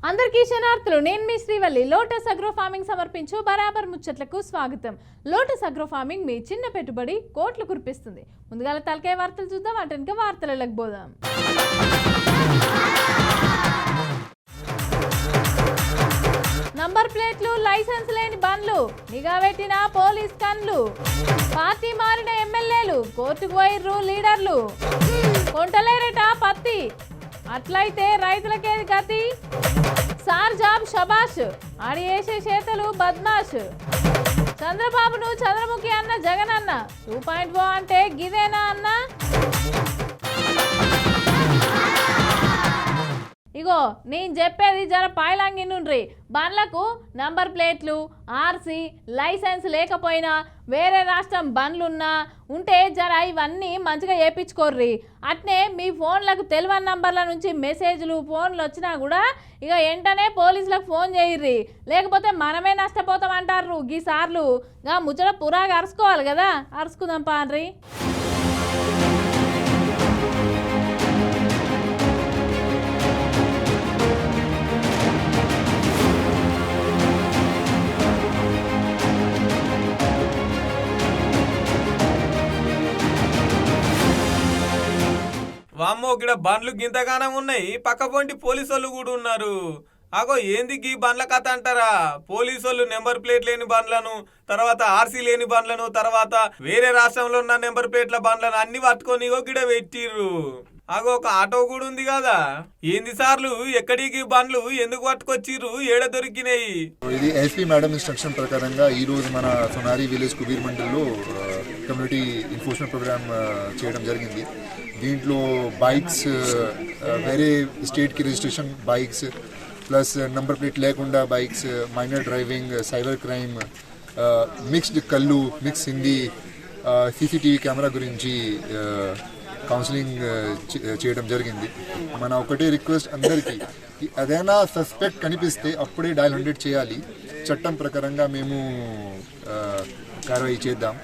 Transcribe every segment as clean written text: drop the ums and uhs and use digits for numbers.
అందరికీ శనార్థులు. నేను మీ Srivalli. Lotus agro farming సమర్పించు బరాబర్ ముచ్చట్లకు స్వాగతం. లోటస్ అగ్రో ఫార్మింగ్ మీ చిన్న పెట్టుబడి కోట్లు కురిపిస్తుంది. ముందుగా తలకాయ వార్తలు చూద్దాం. అటెనక వార్తలకు పోదాం. నంబర్ ప్లేట్లు, లైసెన్స్ లేని బండ్లు, నిఘా పెట్టిన పోలీస్ కన్లు, పార్టీ మారిన ఎమ్మెల్యేలు కోర్టుకు పోయిర్రు లీడర్లు, కొంటలేరట పత్తి, అట్లయితే రైతులకేది గతి, సార్ జాబ్ షబాష్, ఆడి వేసే చేతలు బద్మాష్, చంద్రబాబును చంద్రముఖి అన్న జగన్ అన్న 2.0 అంటే గిదేనా అన్న. ఇగో నేను చెప్పేది జర పాయలాంగినుండ్రి. బండ్లకు నంబర్ ప్లేట్లు, ఆర్సీ లైసెన్స్ లేకపోయినా వేరే రాష్ట్రం బండ్లున్నా ఉంటే జర ఇవన్నీ మంచిగా వేయించుకోర్రి. అట్నే మీ ఫోన్లకు తెలియని నంబర్ల నుంచి మెసేజ్లు ఫోన్లు వచ్చినా కూడా ఇక వెంటనే పోలీసులకు ఫోన్ చేయర్రి, లేకపోతే మనమే నష్టపోతాం అంటారు. గీసార్లు గా ముచ్చట పురాగా అరుచుకోవాలి కదా, అరుచుకుందాం పాన్రి. వామ్మో ఇక్కడ బండ్లు గింతగానం ఉన్నాయి, పక్క పొంటి పోలీసు వాళ్ళు కూడా ఉన్నారు. అగో ఏంది గీ బండ్ల కథ అంటారా? పోలీసు వాళ్ళు నెంబర్ ప్లేట్ లేని బండ్లను, తర్వాత ఆర్సీ లేని బండ్లను, తర్వాత వేరే రాష్ట్రంలో ఉన్న నెంబర్ ప్లేట్ల బండ్లను అన్ని పట్టుకొని గిడ పెట్టిర్రు. అగో ఒక ఆటో కూడా ఉంది కదా, ఏంది సార్లు ఎక్కడికి బండ్లు ఎందుకు పట్టుకొచ్చిర్రు, ఏడ దొరికినాయి? ఇది ఎస్పీ మేడం ఇన్స్ట్రక్షన్ ప్రకారంగా ఈ రోజు మన సోనారి విలేజ్ కుబీర్ మండల్లో కమ్యూనిటీ ఎన్ఫోర్స్మెంట్ ప్రోగ్రామ్ చేయడం జరిగింది. దీంట్లో బైక్స్, వేరే స్టేట్కి registration bikes, plus number plate లేకుండా bikes, minor driving, cyber crime, mixed కళ్ళు, మిక్స్ హిందీ, సీసీటీవీ కెమెరా గురించి కౌన్సిలింగ్ చేయడం జరిగింది. మన ఒకటే రిక్వెస్ట్ అందరికీ, ఏదైనా సస్పెక్ట్ కనిపిస్తే అప్పుడే డయల్ 100 చేయాలి. చట్టం ప్రకారంగా మేము కార్యవాయి చేద్దాం.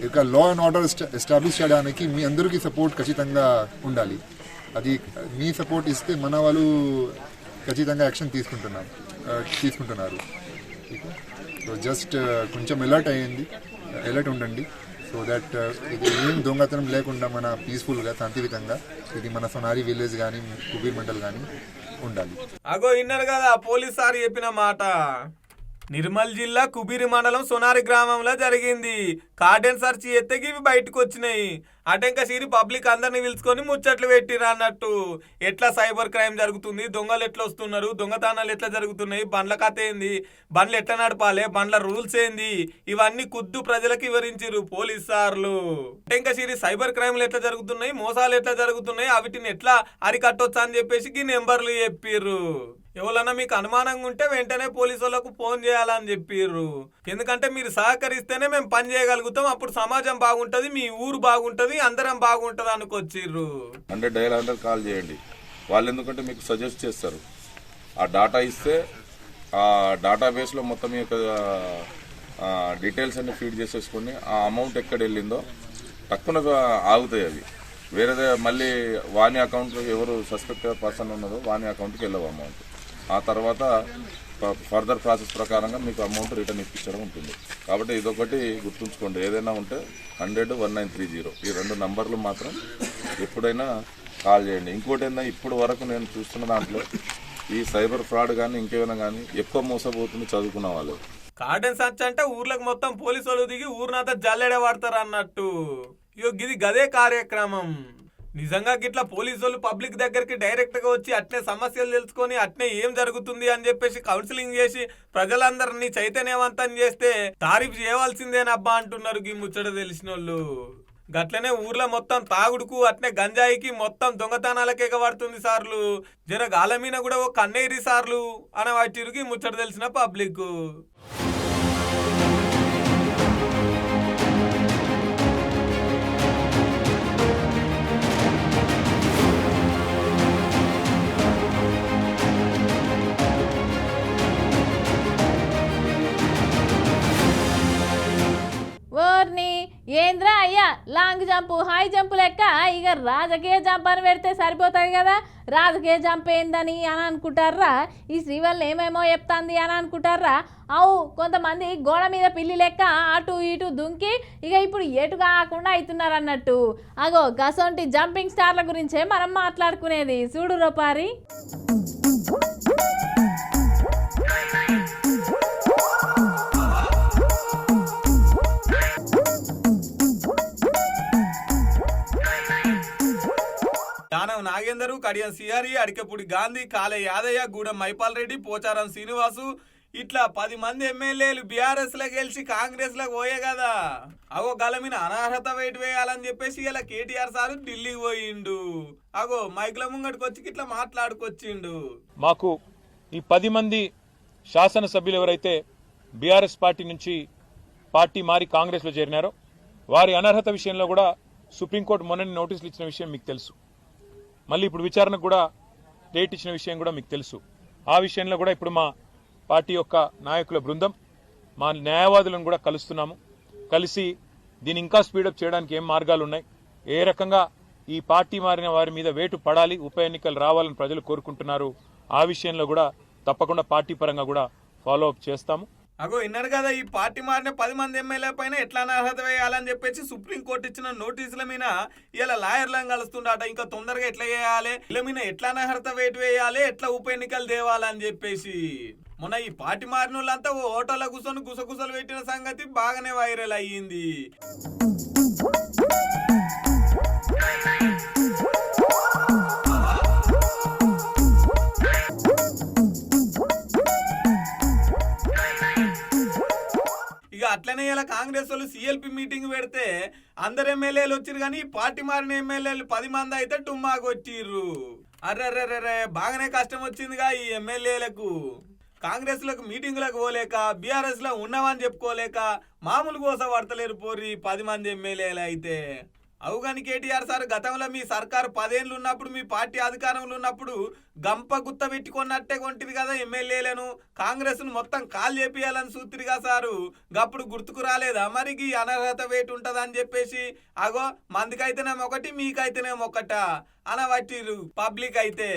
ఇక లా అండ్ ఆర్డర్ ఎస్టాబ్లిష్ చేయడానికి మీ అందరికీ సపోర్ట్ ఖచ్చితంగా ఉండాలి. అది మీ సపోర్ట్ ఇస్తే మన వాళ్ళు ఖచ్చితంగా యాక్షన్ తీసుకుంటున్నారు. సో జస్ట్ కొంచెం అలర్ట్ ఉండండి. సో దట్ ఇది ఏం దొంగతనం లేకుండా మన పీస్ఫుల్గా శాంతియుతంగా ఇది మన సోనారి విలేజ్ కానీ కుబీర్ మండల్ కానీ ఉండాలి. అగో ఇన్నారు కదా పోలీస్ సార్ చెప్పిన మాట. నిర్మల్ జిల్లా కుబీరి మండలం సోనారి గ్రామంలో జరిగింది. కార్డెన్ సర్చ్ ఎత్తే ఇవి బయటకు వచ్చినాయి. అటెంక సిరి పబ్లిక్ అందరిని పిలుచుకొని ముచ్చట్లు పెట్టిరా అన్నట్టు. ఎట్లా సైబర్ క్రైమ్ జరుగుతుంది, దొంగలు ఎట్లా వస్తున్నారు, దొంగతనాలు ఎట్లా జరుగుతున్నాయి, బండ్ల కథ ఏంది, బండ్లు ఎట్లా నడపాలి, బండ్ల రూల్స్ ఏంది, ఇవన్నీ కుద్దు ప్రజలకు వివరించారు పోలీస్ సార్లు. అటెంక సిరి సైబర్ క్రైమ్లు ఎట్లా జరుగుతున్నాయి, మోసాలు ఎట్లా జరుగుతున్నాయి, వీటిని ఎట్లా అరికట్టొచ్చా అని చెప్పేసి ఈ నెంబర్లు చెప్పిర్రు. ఎవరన్నా మీకు అనుమానంగా ఉంటే వెంటనే పోలీసు వాళ్ళకు ఫోన్ చేయాలని చెప్పిర్రు. ఎందుకంటే మీరు సహకరిస్తేనే మేము పని చేయగలుగుతాం, అప్పుడు సమాజం బాగుంటది, మీ ఊరు బాగుంటది, అందరం బాగుంటది అనుకొచ్చిర్రు. 100 కాల్ చేయండి. వాళ్ళు ఎందుకంటే మీకు సజెస్ట్ చేస్తారు. ఆ డాటా ఇస్తే ఆ డేటాబేస్లో మొత్తం మీ యొక్క డీటెయిల్స్ అన్ని ఫీడ్ చేసేసుకొని ఆ అమౌంట్ ఎక్కడ వెళ్ళిందో తక్కువ ఆగుతాయి. అవి వేరేదే మళ్ళీ వాని అకౌంట్ ఎవరు సస్పెక్ట్ పర్సన్ ఉన్నదో వాని అకౌంట్కి వెళ్ళవు అమౌంట్. ఆ తర్వాత ఫర్దర్ ప్రాసెస్ ప్రకారంగా మీకు అమౌంట్ రిటర్న్ ఇప్పించడం ఉంటుంది. కాబట్టి ఇదొకటి గుర్తుంచుకోండి. ఏదైనా ఉంటే 100-1930 ఈ 2 నంబర్లు మాత్రం ఎప్పుడైనా కాల్ చేయండి. ఇంకోటి ఏంటంటే ఇప్పుడు వరకు నేను చూస్తున్న దాంట్లో ఈ సైబర్ ఫ్రాడ్ కానీ ఇంకేమైనా కానీ ఎక్కువ మోసపోతుంది చదువుకున్న వాళ్ళు. కార్డెన్ సర్చ్ అంటే ఊర్లకు మొత్తం పోలీసు వాళ్ళు దిగి ఊరినంతా జల్లెడ పడతారు అన్నట్టు. ఇది గదే కార్యక్రమం. నిజంగా గిట్లా పోలీసు వాళ్ళు పబ్లిక్ దగ్గరికి డైరెక్ట్ గా వచ్చి అట్నే సమస్యలు తెలుసుకొని అట్నే ఏం జరుగుతుంది అని చెప్పేసి కౌన్సిలింగ్ చేసి ప్రజలందరినీ చైతన్యవంతం చేస్తే తారీఫ్ చేయవలసిందేనబ్బా అంటున్నారు ఈ ముచ్చట తెలిసిన వాళ్ళు. గట్లనే ఊర్లో మొత్తం తాగుడుకు అట్నే గంజాయికి మొత్తం దొంగతనాలకే పడుతుంది సార్లు. జర గాలమీన కూడా ఒక కన్నేరి సార్లు అని వాటికి ముచ్చట తెలిసిన పబ్లిక్. ఏంద్రా అయ్యా లాంగ్ జంప్ హై జంప్ లెక్క ఇక రాజకీయ జంప్ అని పెడితే సరిపోతుంది కదా. రాజకీయ జంప్ ఏందని అని అనుకుంటారా, ఈ శ్రీవల్లి ఏమేమో చెప్తాంది అని అనుకుంటారా. అవు కొంతమంది గోడ మీద పిల్లి లెక్క అటు ఇటు దుంకి ఇక ఇప్పుడు ఎటు కాకుండా అవుతున్నారు అన్నట్టు. అగో గసొంటి జంపింగ్ స్టార్ల గురించే మనం మాట్లాడుకునేది. చూడు రూపారి. దానం నాగేందరు, కడియం సిఆరి, అడికెపూడి గాంధీ, కాలే యాదయ్య, గూడెం మైపాల్ రెడ్డి, పోచారం శ్రీనివాసు ఇట్లా 10 మంది ఎమ్మెల్యేలు బీఆర్ఎస్ లో గెలిచి కాంగ్రెస్ లో పోయే కదా. అగో గలమిన అనర్హత వేటు వేయాలని చెప్పేసి ఇలా కేటీఆర్ సార్ ఢిల్లీకి పోయిండు. అగో మైకుల ముంగడికి వచ్చి ఇట్లా మాట్లాడుకొచ్చిండు. మాకు ఈ 10 మంది శాసనసభ్యులు ఎవరైతే బీఆర్ఎస్ పార్టీ నుంచి పార్టీ మారి కాంగ్రెస్ లో చేరినారో వారి అనర్హత విషయంలో కూడా సుప్రీంకోర్టు మొన్న నోటీసులు ఇచ్చిన విషయం మీకు తెలుసు. మళ్ళీ ఇప్పుడు విచారణకు కూడా డేట్ ఇచ్చిన విషయం కూడా మీకు తెలుసు. ఆ విషయంలో కూడా ఇప్పుడు మా పార్టీ యొక్క నాయకుల బృందం మా న్యాయవాదులను కూడా కలుస్తున్నాము. కలిసి దీన్ని ఇంకా స్పీడప్ చేయడానికి ఏం మార్గాలు ఉన్నాయి, ఏ రకంగా ఈ పార్టీ మారిన వారి మీద వేటు పడాలి, ఉప ఎన్నికలు రావాలని ప్రజలు కోరుకుంటున్నారు, ఆ విషయంలో కూడా తప్పకుండా పార్టీ పరంగా కూడా ఫాలో అప్ చేస్తాము. అగో విన్నారు కదా, ఈ పార్టీ మారిన 10 మంది ఎమ్మెల్యే పైన ఎట్లా అనర్హత వేయాలని చెప్పేసి సుప్రీంకోర్టు ఇచ్చిన నోటీసుల మీద ఇలా లాయర్లను కలుస్తుండట. ఇంకా తొందరగా ఎట్లా చేయాలి, ఇలా మీద ఎట్లా అనర్హత వేటు వేయాలి, ఎట్లా ఉప ఎన్నికలు తేవాలని చెప్పేసి మొన్న ఈ పార్టీ మారిన వాళ్ళంతా ఓ హోటల్లో కూర్చొని గుసగుసలు పెట్టిన సంగతి బాగానే వైరల్ అయ్యింది. అట్లనే ఇలా కాంగ్రెస్ వాళ్ళు సిఎల్పి మీటింగ్ పెడితే అందరు ఎమ్మెల్యేలు వచ్చిర్రు, కానీ పార్టీ మారిన ఎమ్మెల్యేలు 10 మంది అయితే డుమ్మాకు వచ్చిర్రు. అర్రర్రర్రే బాగానే కష్టం వచ్చిందిగా ఈ ఎమ్మెల్యేలకు. కాంగ్రెస్ లకు మీటింగులకు పోలేక, బీఆర్ఎస్ లో ఉన్నామని చెప్పుకోలేక మామూలు కోసం పడతలేరు పోర్రి 10 మంది ఎమ్మెల్యేలు అయితే. అవుగాని కేటీఆర్ సార్ గతంలో మీ సర్కారు 10 ఏళ్ళు ఉన్నప్పుడు మీ పార్టీ అధికారంలో ఉన్నప్పుడు గంప గుత్త పెట్టుకున్నట్టే కొంటిది కదా ఎమ్మెల్యేలను. కాంగ్రెస్ ను మొత్తం కాల్ చేపియాలని సూత్రిగా సారు గప్పుడు గుర్తుకు రాలేదా మరి ఈ అనర్హత వేటు ఉంటదని చెప్పేసి. అగో మందికైతేనేమో ఒకటి మీకైతేనేమో ఒకట అనబట్టిరు పబ్లిక్ అయితే.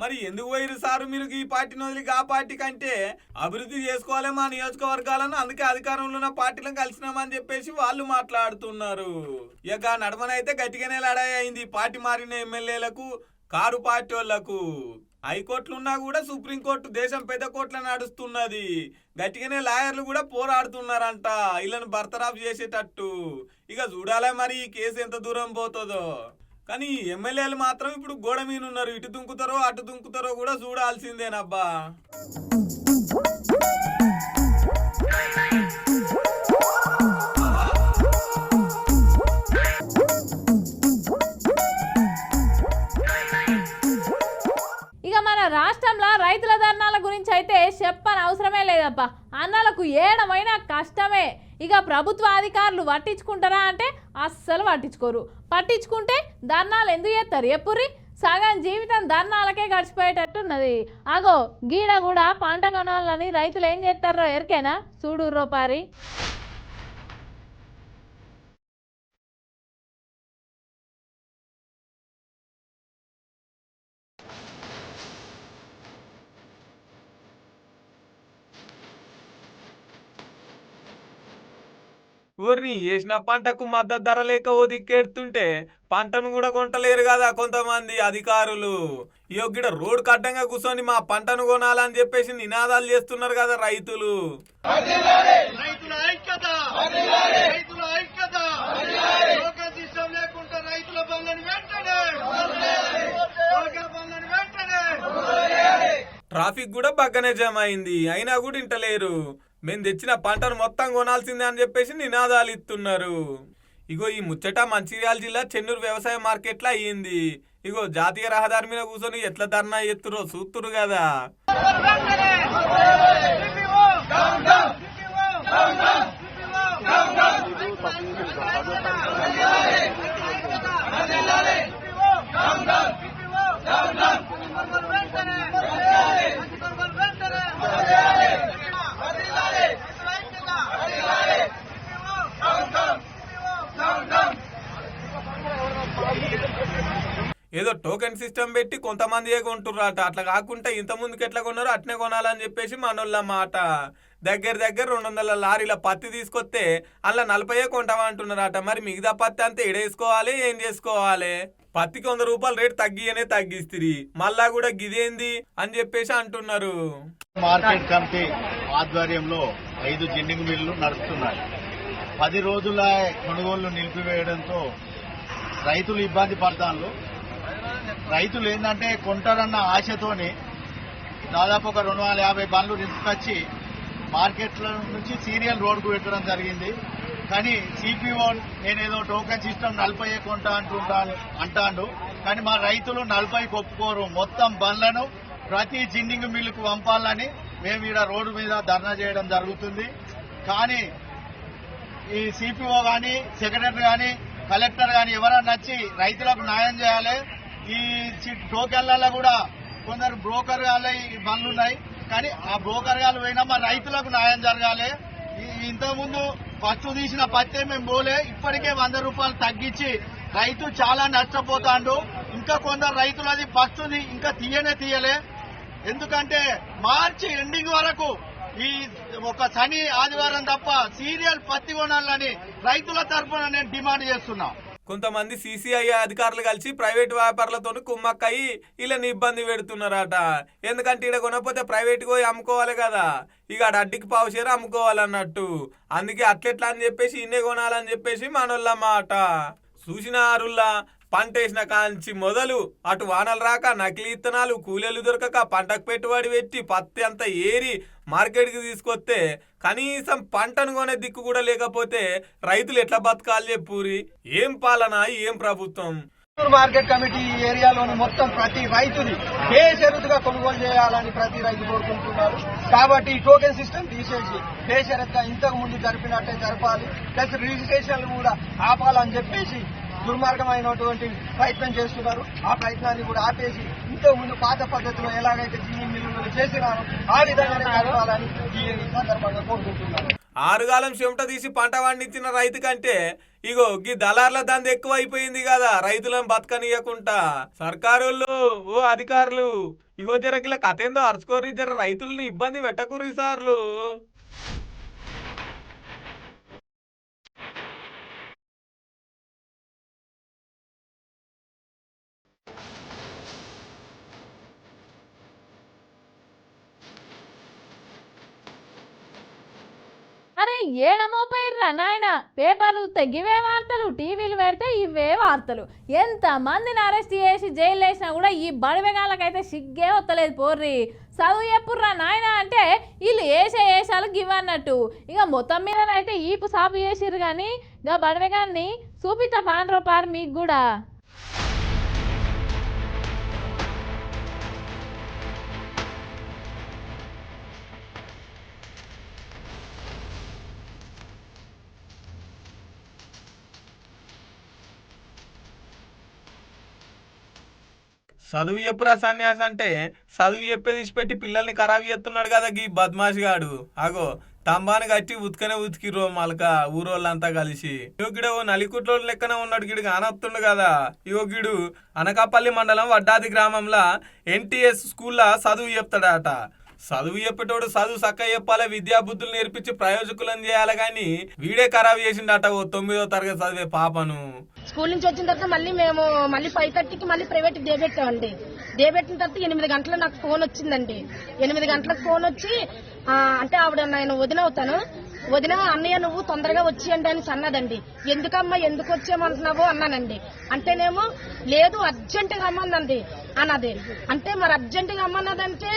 మరి ఎందుకు పోయిరు సారు మీరు ఈ పార్టీ వదిలి ఆ పార్టీ కంటే అభివృద్ధి చేసుకోవాలి మా నియోజకవర్గాలను, అందుకే అధికారంలో ఉన్న పార్టీలను కలిసినామని చెప్పేసి వాళ్ళు మాట్లాడుతున్నారు. ఇక నడమనైతే గట్టిగానే లడాయి అయింది పార్టీ మారిన ఎమ్మెల్యేలకు, కారు పార్టీ వాళ్లకు. హైకోర్టులున్నా కూడా సుప్రీంకోర్టు దేశం పెద్ద కోర్టులో నడుస్తున్నది. గట్టిగానే లాయర్లు కూడా పోరాడుతున్నారంట వీళ్ళని బర్తరాఫ్ చేసేటట్టు. ఇక చూడాలే మరి ఈ కేసు ఎంత దూరం పోతుందో. కానీ ఎమ్మెల్యేలు మాత్రం ఇప్పుడు గోడ మీద ఉన్నారు, ఇటు దుంకుతారో అటు దుంకుతారో కూడా చూడాల్సిందేనబ్బా. ఇక మన రాష్ట్రంలో రైతుల ధర్నాల గురించి అయితే చెప్పని అవసరమే లేదబ్బా. అన్నలకు ఏడమైనా కష్టమే. ఇక ప్రభుత్వ అధికారులు పట్టించుకుంటారా అంటే అస్సలు పట్టించుకోరు. పట్టించుకుంటే ధర్నాలు ఎందుకు చేస్తారు ఎప్పుర్రి? సగం జీవితం ధర్నాలకే గడిచిపోయేటట్టున్నది. అగో గీడ కూడా పంట కొనాలని రైతులు ఏం చేస్తారో ఎరికేనా? చూడు రూపారి. ఊరిని వేసిన పంటకు మద్దతు ధర లేక ఓ దిక్కెడుతుంటే పంటను కూడా కొంటలేరు కదా కొంతమంది అధికారులు. ఈ గిడ రోడ్ కడ్డంగా కూర్చొని మా పంటను కొనాలని చెప్పేసి నినాదాలు చేస్తున్నారు కదా రైతులు. ట్రాఫిక్ కూడా బాగానే జామ్ అయింది, అయినా కూడా ఇంటలేరు. మేము తెచ్చిన పంటను మొత్తం కొనాల్సిందే అని చెప్పేసి నినాదాలు ఇస్తున్నారు. ఇగో ఈ ముచ్చట మంచిర్యాల జిల్లా చెన్నూరు వ్యవసాయ మార్కెట్లో అయ్యింది. ఇగో జాతీయ రహదారి మీద కూర్చొని ఎట్లా ధర్నా ఎత్తురో చూస్తురు కదా. టోకెన్ సిస్టమ్ పెట్టి కొంతమంది కొంటుర్రట. అట్లా కాకుండా ఇంత ముందుకు ఎట్లా కొన్నారో అట్నే కొనాలని చెప్పేసి మనోళ్ళ మాట. దగ్గర 200 లారీల పత్తి తీసుకొస్తే అలా 40 కొంటామంటున్నారట. మరి మిగతా పత్తి అంతా ఎడేసుకోవాలి, ఏం చేసుకోవాలి? పత్తికి 100 రూపాయలు రేటు తగ్గిస్తరి, మళ్ళా కూడా గిదేంది అని చెప్పేసి అంటున్నారు. మార్కెట్ కమిటీ ఆధ్వర్యంలో 5 జిన్నింగ్ మిల్లు నడుస్తున్నాయి. 10 రోజుల కొనుగోళ్లు నిలిపివేయడంతో రైతులు ఇబ్బంది పడతారు. రైతులు ఏంటంటే కొంటారన్న ఆశతోని దాదాపు ఒక 250 బండ్లు తీసుకొచ్చి మార్కెట్ల నుంచి సీరియల్ రోడ్కు పెట్టడం జరిగింది. కానీ సిపిఓ నేనేదో టోకెన్ సిస్టమ్ 40 కొంటా అంటాడు. కానీ మా రైతులు 40 ఒప్పుకోరు. మొత్తం బండ్లను ప్రతి జిన్నింగ్ మిల్లుకు పంపాలని మేము ఇక్కడ రోడ్డు మీద ధర్నా చేయడం జరుగుతుంది. కానీ ఈ సిపిఓ కానీ సెక్రటరీ కానీ కలెక్టర్ కానీ ఎవరన్నా వచ్చి రైతులకు న్యాయం చేయాలి. ఈ టోకెన్లలో కూడా కొందరు బ్రోకర్ గాళ్ళ ఈ బండ్లు ఉన్నాయి. కానీ ఆ బ్రోకర్ గాలు పోయినా మా రైతులకు న్యాయం జరగాలి. ఇంతకుముందు ఫస్ట్ తీసిన పత్తే మేము పోలే, ఇప్పటికే 100 రూపాయలు తగ్గించి రైతు చాలా నష్టపోతాడు. ఇంకా కొందరు రైతులు అది ఫస్ట్ ఇంకా తీయలే. ఎందుకంటే మార్చి ఎండింగ్ వరకు ఈ ఒక శని ఆదివారం తప్ప సీరియల్ పత్తి కొనాలని రైతుల తరఫున నేను డిమాండ్ చేస్తున్నా. కొంతమంది సిసిఐ అధికారులు కలిసి ప్రైవేట్ వ్యాపారులతో కుమ్మక్కయి వీళ్ళని ఇబ్బంది పెడుతున్నారట. ఎందుకంటే ఇక్కడ కొనకపోతే ప్రైవేట్ పోయి అమ్ముకోవాలి కదా, ఇక అడ్డికి పావుషేరు అమ్ముకోవాలన్నట్టు. అందుకే అట్లెట్లా అని చెప్పేసి ఇన్నే కొనాలని చెప్పేసి మనోళ్ళ మాట. చూసిన ఆరుల్లా పంట వేసిన కాంచి మొదలు అటు వానలు రాక, నకిలీ ఇత్తనాలు, కూలీలు దొరకక, పంటకు పెట్టుబడి పెట్టి పత్తి అంతా ఏరి మార్కెట్కి తీసుకొస్తే కనీసం పంటను కొనే దిక్కు కూడా లేకపోతే రైతులు ఎట్లా బతకాలి చెప్పురి? ఏం పాలన, ఏం ప్రభుత్వం? మార్కెట్ కమిటీ ఏరియాలోని మొత్తం ప్రతి రైతుని బేషరతుగా కొనుగోలు చేయాలని ప్రతి రైతు కోరుకుంటున్నారు. కాబట్టి ఈ టోకెన్ సిస్టమ్ తీసేసి బేషరతుగా ఇంతకు ముందు జరిపినట్టే జరపాలి. ప్లస్ రిజిస్ట్రేషన్లు కూడా ఆపాలని చెప్పేసి దుర్మార్గమైనటువంటి ప్రయత్నం చేస్తున్నారు. ఆ ప్రయత్నాన్ని కూడా ఆపేసి ఇంతకు ముందు పాత పద్ధతిలో ఎలాగైతే జిన్నింగ్ మిల్లులు చేసినారో ఆ విధంగానే జరపాలని ఈ సందర్భంగా కోరుకుంటున్నారు. ఆరుగాలం చెమట తీసి పంట పండించిన రైతు కంటే ఇగో గీ దళార్ల దంద ఎక్కువ అయిపోయింది కదా రైతులను బతకనియకుండా. సర్కారోళ్ళు, ఓ అధికారులు, ఇగో జరగిల కథ ఏందో అరుచుకోరి, జర రైతులను ఇబ్బంది పెట్టకూరి సార్లు. అరే ఏడమోపోయిర్రా నాయన, పేపర్లు గివే వార్తలు, టీవీలు పెడితే ఇవే వార్తలు. ఎంత మందిని అరెస్ట్ చేసి జైలు వేసినా కూడా ఈ బడివెగాళ్ళకైతే సిగ్గే వస్తలేదు. పోర్రి చదువు చెప్పుర్రా నాయన అంటే వీళ్ళు వేసాలు గివన్నట్టు. ఇక మొత్తం మీదనైతే ఈపు సాపు చేసిర్రు. కానీ ఇక బడివెగాన్ని చూపిస్తా పాండ్రో పారు మీకు కూడా. చదువు చెప్పురా సన్యాసి అంటే చదువు చెప్పేది ఇచ్చిపెట్టి పిల్లల్ని ఖరాబ్ చేస్తున్నాడు కదా గీ బద్మాష్ గాడు. అగో తంబాను కట్టి ఉతికిరో మలక ఊరోళ్ళంతా కలిసి. గిడు ఓ నలికుట్లో లెక్కన ఉన్నాడు, గిడు కానొస్తుండు కదా. ఇగో గిడు అనకాపల్లి మండలం వడ్డాది గ్రామంలో NTS స్కూల్లో చదువు చెప్తాడట. చదువు చెప్పేటోడు చదువు చక్క చెప్పాలి, విద్యా బుద్ధులు నేర్పించి ప్రయోజకులను చేయాలి. కానీ వీడే ఖరాబ్ చేసిండట ఓ 9వ తరగతి చదివే పాపను. స్కూల్ నుంచి వచ్చిన తర్వాత మళ్ళీ 5:30కి మళ్ళీ ప్రైవేట్ డే పెట్టామండి. డే పెట్టిన తర్వాత 8 గంటలకు నాకు ఫోన్ వచ్చిందండి. 8 గంటలకు ఫోన్ వచ్చి అంటే ఆవిడ నేను వదిన అవుతాను, వదిన అన్నయ్య నువ్వు తొందరగా వచ్చేయండి అని అన్నదండి. ఎందుకమ్మా ఎందుకు వచ్చేయమంటున్నావు అన్నానండి. అంటేనేమో లేదు అర్జెంటుగా రమ్మన్నది అన్నది. అంటే మరి అర్జెంటుగా రమ్మన్నదంటే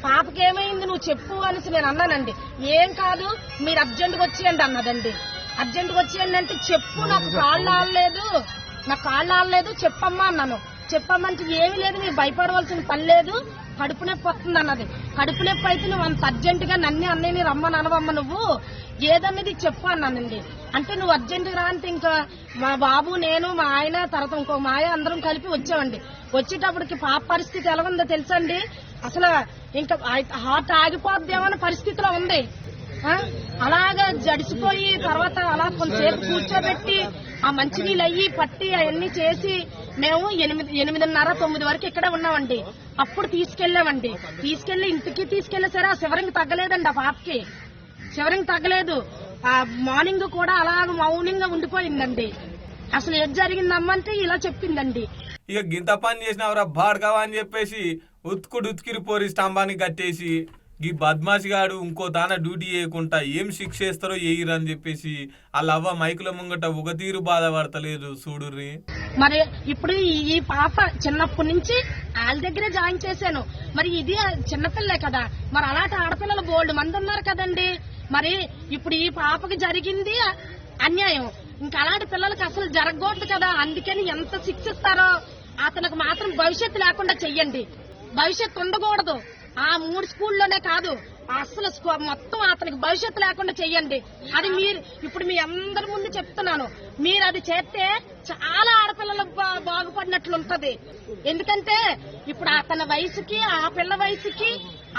పాపకి ఏమైంది నువ్వు చెప్పు అనేసి నేను అన్నానండి. ఏం కాదు మీరు అర్జెంటుగా వచ్చేయండి అన్నదండి. అర్జెంటుగా వచ్చేయండి అంటే చెప్పు, నాకు కాళ్ళు ఆడలేదు చెప్పమ్మా అన్నాను. చెప్పమ్మంటే ఏమీ లేదు మీరు భయపడవలసిన పని లేదు, కడుపు నొప్పి వస్తుంది అన్నది. కడుపు నొప్పి అయితే నువ్వు అంత అర్జెంటుగా నన్ను అన్నయ్యని రమ్మని అనవమ్మ, నువ్వు ఏదన్నది చెప్పు అన్నానండి. అంటే నువ్వు అర్జెంటుగా రా అంటే ఇంకా మా బాబు నేను మా ఆయన తర్వాత ఇంకో మాయ అందరం కలిపి వచ్చామండి. వచ్చేటప్పటికి పాప పరిస్థితి ఎలా ఉందో తెలుసండి, అసలు ఇంకా హార్ట్ ఆగిపోద్దేమన్న పరిస్థితిలో ఉంది. అలాగా జడిసిపోయి తర్వాత అలా కొంతసేపు కూర్చోబెట్టి ఆ మంచినీళ్ళు అయ్యి పట్టి అవన్నీ చేసి మేము 8:30-9 వరకు ఇక్కడే ఉన్నామండి. అప్పుడు తీసుకెళ్లామండి. ఇంటికి తీసుకెళ్లేసరే ఆ శివరింగ్ తగ్గలేదండి. ఆ పాపకి శివరింగ్ తగ్గలేదు. ఆ మార్నింగ్ కూడా అలాగ మౌనంగా ఉండిపోయిందండి. అసలు ఏం జరిగిందమ్మంటే ఇలా చెప్పిందండి. ఇక గింత పని చేసినవరా బాడ్కావా అని చెప్పేసి ఉత్కిరి పోరి స్తంభానికి కట్టేసి ఈ బద్మాషి గాడు ఇంకో దాన డ్యూటీ చేయకుండా ఏం శిక్ష చేస్తారో అని చెప్పేసి వాళ్ళ అవ్వ మైకుల ముంగట ఒక తీరు బాధపడతలేదు చూడుర్రి. మరి ఇప్పుడు ఈ పాప చిన్నప్పటి నుంచి వాళ్ళ దగ్గరే జాయిన్ చేశాను. మరి ఇది చిన్నపిల్లే కదా, మరి అలాంటి ఆడపిల్లలు బోల్డ్ మంది ఉన్నారు కదండి. మరి ఇప్పుడు ఈ పాపకి జరిగింది అన్యాయం. ఇంకా అలాంటి పిల్లలకి అసలు జరగకూడదు కదా. అందుకని ఎంత శిక్షిస్తారో అతనికి మాత్రం భవిష్యత్తు లేకుండా చెయ్యండి. భవిష్యత్తు ఉండకూడదు. ఆ 3 స్కూల్లోనే కాదు, అసలు మొత్తం అతనికి భవిష్యత్తు లేకుండా చెయ్యండి. అది మీరు ఇప్పుడు మీ అందరి ముందు చెప్తున్నాను. మీరు అది చేస్తే చాలా ఆడపిల్లలు బాగుపడినట్లు ఉంటది. ఎందుకంటే ఇప్పుడు అతని వయసుకి ఆ పిల్ల వయసుకి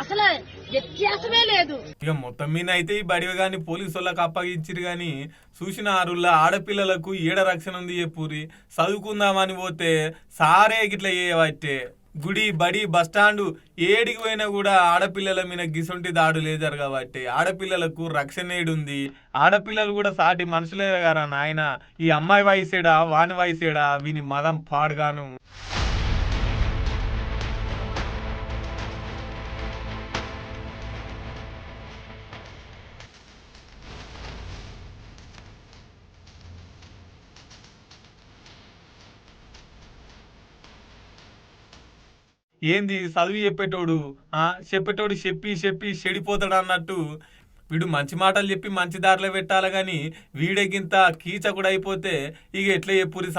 అసలు వ్యత్యాసమే లేదు. ఇక మొత్తం మీద అయితే ఈ బడివి గాని పోలీసు వాళ్ళకి అప్పగించిరు గాని చూసిన ఆరుల్లో ఆడపిల్లలకు ఏడ రక్షణ ఉంది చెప్పురి. చదువుకుందామని పోతే సారే గిట్లా చేయబట్టే గుడి బడి బస్టాండ్ ఏడికి పోయినా కూడా ఆడపిల్లల మీద గిసొంటి దాడులే జరగబట్టి ఆడపిల్లలకు రక్షణ ఏడుంది. ఆడపిల్లలు కూడా సాటి మనుషులే గారా నాయన. ఈ అమ్మాయి వయసేడా వాని వయసేడా వీని మదం పాడుగాను. ఏంది చదివి చెప్పేటోడు చెప్పి చెడిపోతాడు అన్నట్టు వీడు మంచి మాటలు చెప్పి మంచి దారిలో పెట్టాలి గాని వీడెగింత కీచకుడు అయిపోతే ఇక ఎట్లా చెప్పురి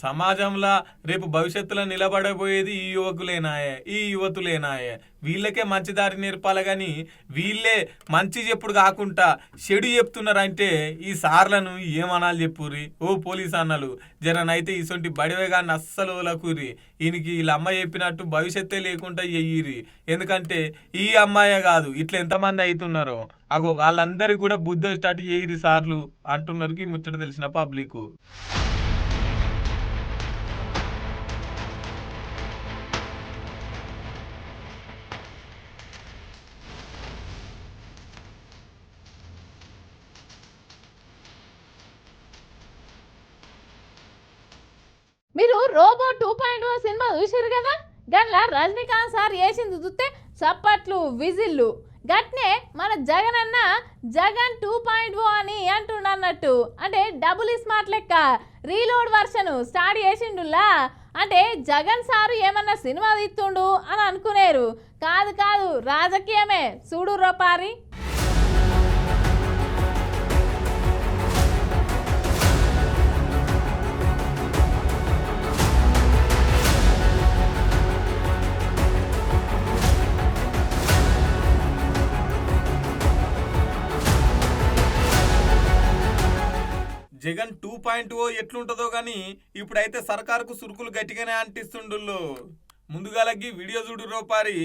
సమాజంలో రేపు భవిష్యత్తులో నిలబడబోయేది ఈ యువకులేనాయే ఈ యువతులేనాయే. వీళ్ళకే మంచి దారి నేర్పాలి గాని వీళ్ళే మంచి చెప్పుడు కాకుండా చెడు చెప్తున్నారంటే ఈ సార్లను ఏమనాలి చెప్పుర్రి. ఓ పోలీస్ అన్నలు జరనైతే ఇసొంటి బడివేగాన్ని అస్సలు ఓలకూరి. ఈయనకి వీళ్ళ అమ్మాయి చెప్పినట్టు భవిష్యత్తే లేకుండా ఎయ్యిరి. ఎందుకంటే ఈ అమ్మాయే కాదు ఇట్లా ఎంతమంది అవుతున్నారో అగో వాళ్ళందరికీ కూడా బుద్ధి స్టార్ట్ చేయరి సార్లు అంటున్నారు. ఈ ముచ్చట తెలిసిన పబ్లిక్. మీరు రోబో 2.0 సినిమా చూసిరు కదా, గట్లా రజనీకాంత్ సార్ వేసింది చూస్తే చప్పట్లు విజిల్లు. గట్నే మన జగన్ అన్న జగన్ 2.0 అని అంటున్నట్టు, అంటే డబుల్ స్మార్ట్ లెక్క రీలోడ్ వర్షన్ స్టార్ట్ చేసిండులా. అంటే జగన్ సారు ఏమన్నా సినిమా తీస్తుండు అని అనుకునేరు. కాదు రాజకీయమే చూడు రోపారి. జగన్ 2.0 ఎట్లుంటుందో గానీ ఇప్పుడైతే సర్కారుకు సురుకులు గట్టిగానే అంటిస్తుండు. ముందుగాలకి వీడియో చూడు రోపారి.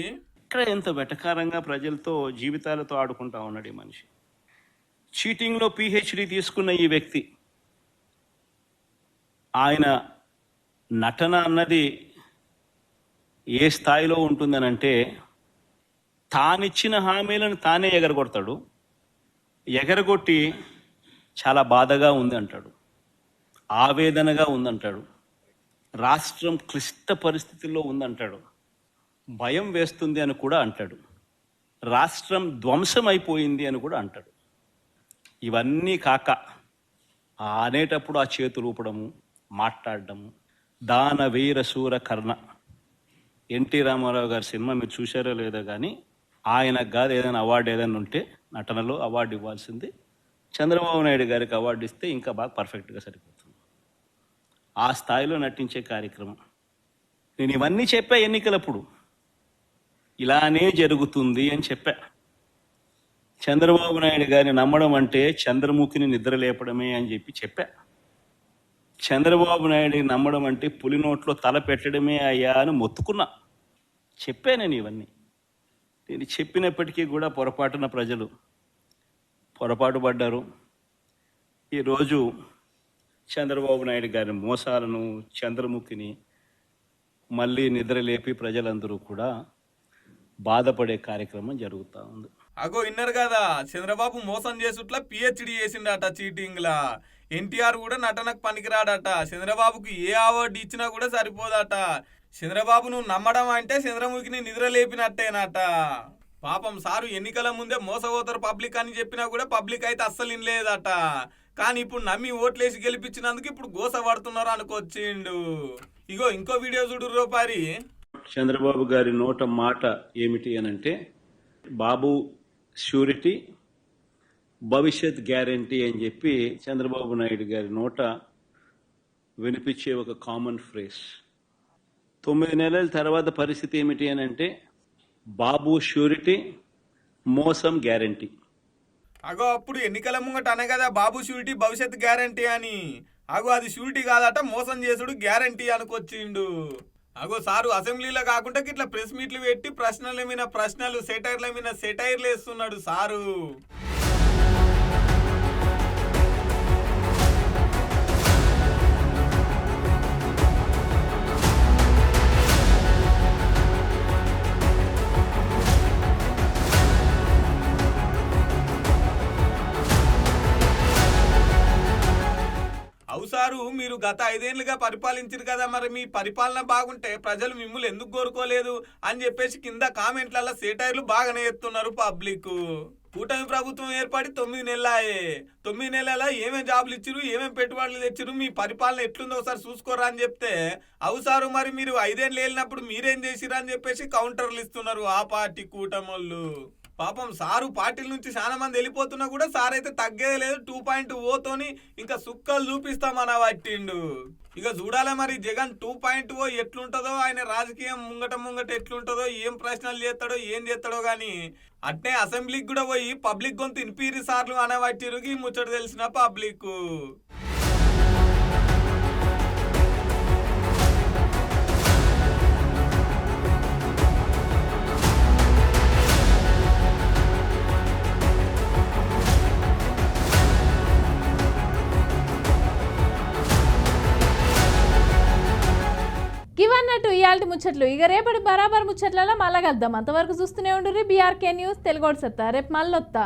ఇక్కడ ఎంత వెటకారంగా ప్రజలతో జీవితాలతో ఆడుకుంటా ఉన్నాడు ఈ మనిషి. చీటింగ్లో PhD తీసుకున్న ఈ వ్యక్తి, ఆయన నటన అన్నది ఏ స్థాయిలో ఉంటుందనంటే తానిచ్చిన హామీలను తానే ఎగరగొడతాడు. ఎగరగొట్టి చాలా బాధగా ఉంది అంటాడు, ఆవేదనగా ఉందంటాడు, రాష్ట్రం క్లిష్ట పరిస్థితుల్లో ఉందంటాడు, భయం వేస్తుంది అని కూడా అంటాడు, రాష్ట్రం ధ్వంసం అయిపోయింది అని కూడా అంటాడు. ఇవన్నీ కాక అనేటప్పుడు ఆ చేతులు ఊపడము, మాట్లాడడము, దాన వీర శూర కర్ణ. ఎన్టీ రామారావు గారి సినిమా మీరు చూశారో లేదో కానీ ఆయనకు కాదు ఏదైనా అవార్డు ఏదైనా ఉంటే నటనలో అవార్డు ఇవ్వాల్సింది. చంద్రబాబు నాయుడు గారికి అవార్డు ఇస్తే ఇంకా బాగా పర్ఫెక్ట్గా సరిపోతుంది. ఆ స్థాయిలో నటించే కార్యక్రమం. నేను ఇవన్నీ చెప్పా ఎన్నికలప్పుడు, ఇలానే జరుగుతుంది అని చెప్పా. చంద్రబాబు నాయుడు గారిని నమ్మడం అంటే చంద్రముఖిని నిద్ర లేపడమే అని చెప్పా. చంద్రబాబు నాయుడిని నమ్మడం అంటే పులి నోట్లో తల పెట్టడమే అయ్యా అని మొత్తుకున్నా. చెప్పా నేను ఇవన్నీ. నేను చెప్పినప్పటికీ కూడా పొరపాటున ప్రజలు పొరపాటు పడ్డారు. ఈరోజు చంద్రబాబు నాయుడు గారి మోసాలను, చంద్రముఖిని మళ్ళీ నిద్రలేపి ప్రజలందరూ కూడా బాధపడే కార్యక్రమం జరుగుతూ ఉంది. అగో ఇన్నర్ కదా, చంద్రబాబు మోసం చేసుట్లా పిహెచ్డి చేసిండట చీటింగ్ లా. ఎన్టీఆర్ కూడా నటనకు పనికిరాడట. చంద్రబాబుకి ఏ అవార్డు ఇచ్చినా కూడా సరిపోదట. చంద్రబాబు నువ్వు నమ్మడం అంటే చంద్రముఖిని నిద్ర లేపినట్టేనట. పాపం సారు ఎన్నికల ముందే మోసపోతారు పబ్లిక్ అని చెప్పినా కూడా పబ్లిక్ అయితే అస్సలు ఇనలేదట. కానీ ఇప్పుడు నమ్మి ఓట్లేసి గెలిపించినందుకు ఇప్పుడు గోస పడుతున్నారు అనుకొచ్చిండు. ఇగో ఇంకో వీడియో చూడు రూపారి. చంద్రబాబు గారి నోట మాట ఏమిటి అనంటే బాబు ష్యూరిటీ, భవిష్యత్ గ్యారంటీ అని చెప్పి చంద్రబాబు నాయుడు గారి నోట వినిపించే ఒక కామన్ ఫ్రేజ్. 9 నెలల తర్వాత పరిస్థితి ఏమిటి అని అంటే బాబు ష్యూరిటీ, మోసం గ్యారంటీ. అగో అప్పుడు ఎన్నికల ముంగట అనే కదా బాబు షూరిటీ భవిష్యత్ గ్యారంటీ అని. అగో అది షూరిటీ కాదట, మోసం చేసుడు గ్యారంటీ అనుకొచ్చిండు. అగో సారు అసెంబ్లీలో కాకుండా ఇట్లా ప్రెస్ మీట్లు పెట్టి ప్రశ్నల మీద ప్రశ్నలు, సెటైర్ల మీద సెటైర్లు వేస్తున్నాడు సారు. అవుసారు మీరు గత 5 ఏళ్లుగా పరిపాలించారు కదా, మరి మీ పరిపాలన బాగుంటే ప్రజలు మిమ్మల్ని ఎందుకు కోరుకోలేదు అని చెప్పేసి కింద కామెంట్లలో సెటైర్లు బాగానే ఎత్తున్నారు పబ్లిక్. కూటమి ప్రభుత్వం ఏర్పడి 9 నెలలాయే. 9 నెలల ఏమేం జాబులు ఇచ్చిరు, ఏమేం పెట్టుబడులు తెచ్చిరు, మీ పరిపాలన ఎట్లుందో ఒకసారి చూసుకోరా అని చెప్తే అవుసారు మరి మీరు 5 ఏళ్ళు వెళ్ళినప్పుడు మీరేం చేసిరు అని చెప్పేసి కౌంటర్లు ఇస్తున్నారు ఆ పార్టీ కూటమోళ్ళు. పాపం సారు పార్టీల నుంచి చాలా మంది వెళ్ళిపోతున్నా కూడా సార్ అయితే తగ్గేదే లేదు. 2.0 తోని ఇంకా సుక్కలు చూపిస్తామని పట్టిండు. ఇక చూడాలి మరి జగన్ 2.0 ఎట్లుంటుందో, ఆయన రాజకీయం ముంగట ఎట్లుంటుందో, ఏం ప్రశ్నలు చేస్తాడో ఏం చేస్తాడో గానీ అట్నే అసెంబ్లీకి కూడా పోయి పబ్లిక్ గొంతు ఇనిపిరి సార్లు అనబట్టిరుగి ముచ్చట తెలిసిన పబ్లిక్. ఇవన్నట్టు ఇయాల్టి ముచ్చట్లు. ఇక రేపటి బరాబర్ ముచ్చట్లలో మళ్ళా కలుద్దాం. అంతవరకు చూస్తూనే ఉండుర్రి బీఆర్కే న్యూస్ తెలుగోడు సత్తా. రేపు మళ్ళొత్తా.